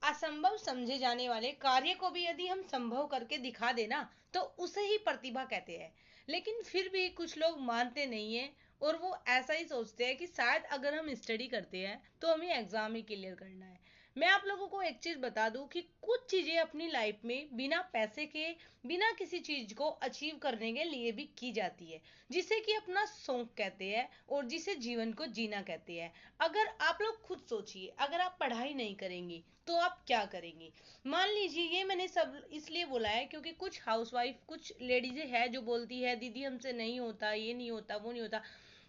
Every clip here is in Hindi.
असंभव समझे जाने वाले कार्य को भी यदि हम संभव करके दिखा देना तो उसे ही प्रतिभा कहते हैं। लेकिन फिर भी कुछ लोग मानते नहीं है और वो ऐसा ही सोचते हैं कि शायद अगर हम स्टडी करते हैं तो हमें एग्जाम ही क्लियर करना है। मैं आप लोगों को एक चीज बता दूं कि कुछ चीजें अपनी लाइफ में बिना पैसे के, बिना किसी चीज को अचीव करने के लिए भी की जाती है, जिसे कि अपना शौक कहते हैं और जिसे जीवन को जीना कहते हैं। अगर आप लोग खुद सोचिए, अगर आप पढ़ाई नहीं करेंगे तो आप क्या करेंगे? मान लीजिए, ये मैंने सब इसलिए बोला है क्योंकि कुछ हाउसवाइफ, कुछ लेडीजें है जो बोलती है दीदी हमसे नहीं होता, ये नहीं होता, वो नहीं होता।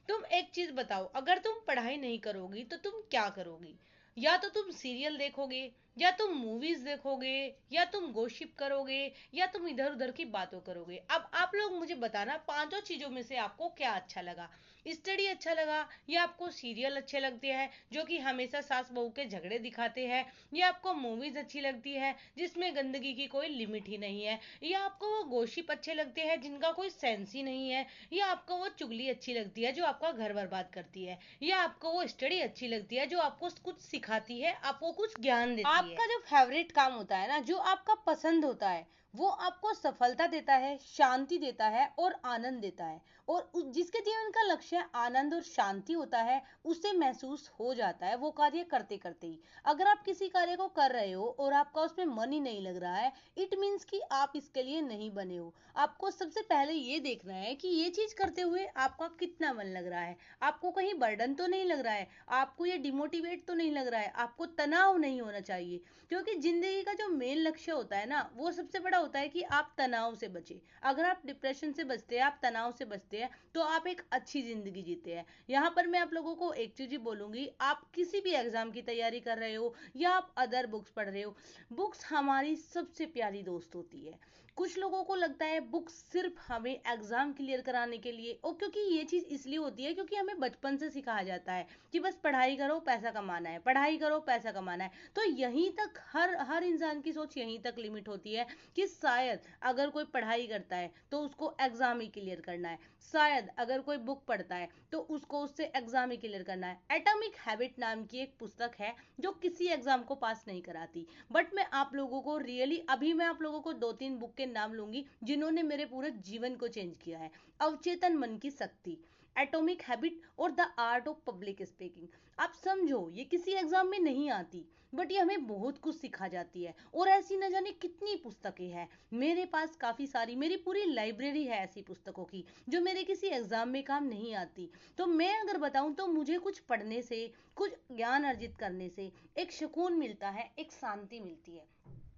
तुम एक चीज बताओ, अगर तुम पढ़ाई नहीं करोगी तो तुम क्या करोगी? या तो तुम सीरियल देखोगे, या तुम मूवीज देखोगे, या तुम गोशिप करोगे, या तुम इधर उधर की बातों करोगे। अब आप लोग मुझे बताना, पांचों चीजों में से आपको क्या अच्छा लगा? स्टडी अच्छा लगा, या आपको सीरियल अच्छे लगते हैं जो कि हमेशा सास बहू के झगड़े दिखाते हैं, या आपको मूवीज अच्छी लगती है जिसमें गंदगी की कोई लिमिट ही नहीं है, या आपको वो गोशिप अच्छे लगते हैं जिनका कोई सेंस ही नहीं है, या आपको वो चुगली अच्छी लगती है जो आपका घर बर्बाद करती है, या आपको वो स्टडी अच्छी लगती है जो आपको कुछ सिखाती है, आपको कुछ ज्ञान देती है। आपका जो फेवरेट काम होता है ना, जो आपका पसंद होता है, वो आपको सफलता देता है, शांति देता है और आनंद देता है। और जिसके जीवन का लक्ष्य आनंद और शांति होता है, उसे महसूस हो जाता है वो कार्य करते करते ही। अगर आप किसी कार्य को कर रहे हो और आपका उसमें मन ही नहीं लग रहा है, इट मीन्स कि आप इसके लिए नहीं बने हो। आपको सबसे पहले ये देखना है कि ये चीज करते हुए आपका कितना मन लग रहा है, आपको कहीं बर्डन तो नहीं लग रहा है, आपको ये डिमोटिवेट तो नहीं लग रहा है, आपको तनाव नहीं होना चाहिए। क्योंकि जिंदगी का जो मेन लक्ष्य होता है ना, वो सबसे बड़ा होता है कि आप तनाव से बचे। अगर आप डिप्रेशन से बचते हैं, आप तनाव से बचते हैं, तो आप एक अच्छी जिंदगी जीते हैं। यहाँ पर मैं आप लोगों को एक चीज ही बोलूंगी, आप किसी भी एग्जाम की तैयारी कर रहे हो या आप अदर बुक्स पढ़ रहे हो, बुक्स हमारी सबसे प्यारी दोस्त होती है। कुछ लोगों को लगता है बुक्स सिर्फ हमें एग्जाम क्लियर कराने के लिए, और क्योंकि ये चीज इसलिए होती है क्योंकि हमें बचपन से सिखाया जाता है कि बस पढ़ाई करो पैसा कमाना है, पढ़ाई करो पैसा कमाना है। तो यहीं तक हर हर इंसान की सोच यहीं तक लिमिट होती है कि शायद अगर कोई पढ़ाई करता है तो उसको एग्जाम ही क्लियर करना है, शायद अगर कोई बुक पढ़ता है तो उसको उससे एग्जाम ही क्लियर करना है। एटॉमिक हैबिट नाम की एक पुस्तक है जो किसी एग्जाम को पास नहीं कराती, बट मैं आप लोगों को रियली, अभी मैं आप लोगों को दो तीन बुक के नाम लूंगी जिन्होंने मेरे पूरे जीवन को चेंज किया है। अवचेतन मन की शक्ति, एटॉमिक हैबिट और the art of public speaking. आप समझो, ये किसी एग्जाम में नहीं आती, बट ये हमें बहुत कुछ सिखा जाती है। और ऐसी न जाने कितनी पुस्तकें हैं, मेरे पास काफी सारी, मेरी पूरी लाइब्रेरी है ऐसी पुस्तकों की जो मेरे किसी एग्जाम में काम नहीं आती। तो मैं अगर बताऊं तो मुझे कुछ पढ़ने से, कुछ ज्ञान अर्जित करने से एक सुकून मिलता है, एक शांति मिलती है,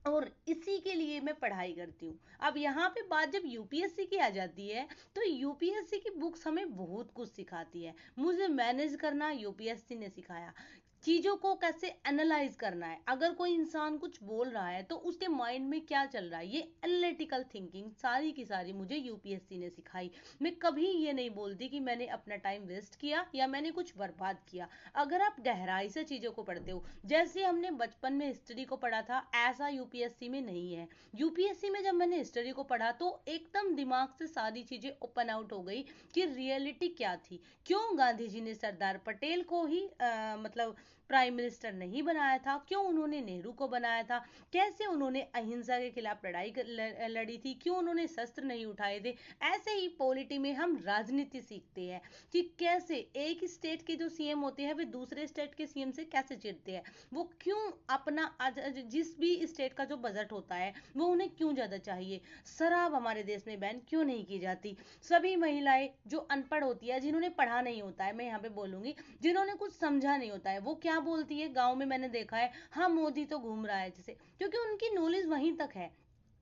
और इसी के लिए मैं पढ़ाई करती हूँ। अब यहाँ पे बात जब यूपीएससी की आ जाती है, तो यूपीएससी की बुक्स हमें बहुत कुछ सिखाती है। मुझे मैनेज करना यूपीएससी ने सिखाया, चीजों को कैसे एनालाइज करना है, अगर कोई इंसान कुछ बोल रहा है तो उसके माइंड में क्या चल रहा है, ये एनालिटिकल थिंकिंग सारी की सारी मुझे यूपीएससी ने सिखाई। मैं कभी ये नहीं बोलती कि मैंने अपना टाइम वेस्ट किया या मैंने कुछ बर्बाद किया। अगर आप गहराई से चीजों को पढ़ते हो, जैसे हमने बचपन में हिस्ट्री को पढ़ा था, ऐसा यूपीएससी में नहीं है। यूपीएससी में जब मैंने हिस्ट्री को पढ़ा तो एकदम दिमाग से सारी चीजें ओपन आउट हो गई कि रियलिटी क्या थी, क्यों गांधी जी ने सरदार पटेल को ही मतलब प्राइम मिनिस्टर नहीं बनाया था, क्यों उन्होंने नेहरू को बनाया था, कैसे उन्होंने अहिंसा के खिलाफ लड़ाई लड़ी थी, क्यों उन्होंने शस्त्र नहीं उठाए थे। ऐसे ही पॉलिटी में हम राजनीति सीखते हैं कि कैसे एक स्टेट के जो सीएम होते हैं वे दूसरे स्टेट के सीएम से कैसे चिढ़ते हैं, वो क्यों अपना जिस भी स्टेट का जो बजट होता है वो उन्हें क्यों ज्यादा चाहिए, शराब हमारे देश में बैन क्यों नहीं की जाती, सभी महिलाएं जो अनपढ़ होती है, जिन्होंने पढ़ा नहीं होता है, मैं यहाँ पे बोलूंगी जिन्होंने कुछ समझा नहीं होता है, वो क्या बोलती है, गांव में मैंने देखा है, हाँ मोदी तो घूम रहा है जैसे, क्योंकि उनकी नॉलेज वहीं तक है।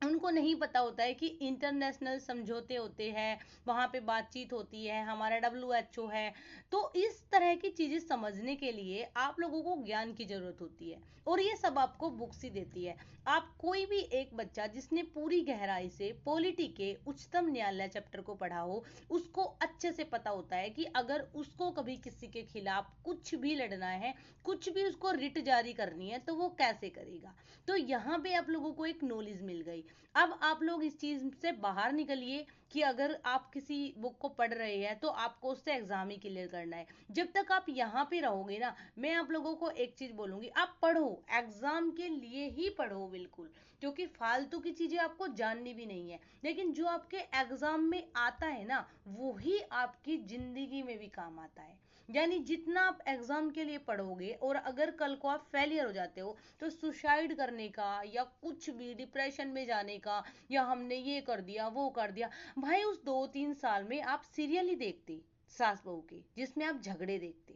उनको नहीं पता होता है कि इंटरनेशनल समझौते होते हैं, वहां पे बातचीत होती है, हमारा डब्ल्यूएचओ है। तो इस तरह की चीजें समझने के लिए आप लोगों को ज्ञान की जरूरत होती है, और ये सब आपको बुक्स ही देती है। आप कोई भी एक बच्चा जिसने पूरी गहराई से पॉलिटी के उच्चतम न्यायालय चैप्टर को पढ़ा हो, उसको अच्छे से पता होता है कि अगर उसको कभी किसी के खिलाफ कुछ भी लड़ना है, कुछ भी उसको रिट जारी करनी है, तो वो कैसे करेगा। तो यहाँ पे आप लोगों को एक नॉलेज मिल गई। अब आप लोग इस चीज से बाहर निकलिए कि अगर आप किसी बुक को पढ़ रहे हैं तो आपको उससे एग्जाम ही क्लियर करना है। जब तक आप यहाँ पे रहोगे ना, मैं आप लोगों को एक चीज बोलूंगी, आप पढ़ो, एग्जाम के लिए ही पढ़ो बिल्कुल, क्योंकि फालतू की चीजें आपको जाननी भी नहीं है। लेकिन जो आपके एग्जाम में आता है ना, वो ही आपकी जिंदगी में भी काम आता है। यानी जितना आप एग्जाम के लिए पढ़ोगे, और अगर कल को आप फेलियर हो जाते हो, तो सुसाइड करने का या कुछ भी डिप्रेशन में जाने का, या हमने ये कर दिया वो कर दिया, भाई उस 2-3 साल में आप सीरियल ही देखते, सास बहू के, जिसमें आप झगड़े देखते।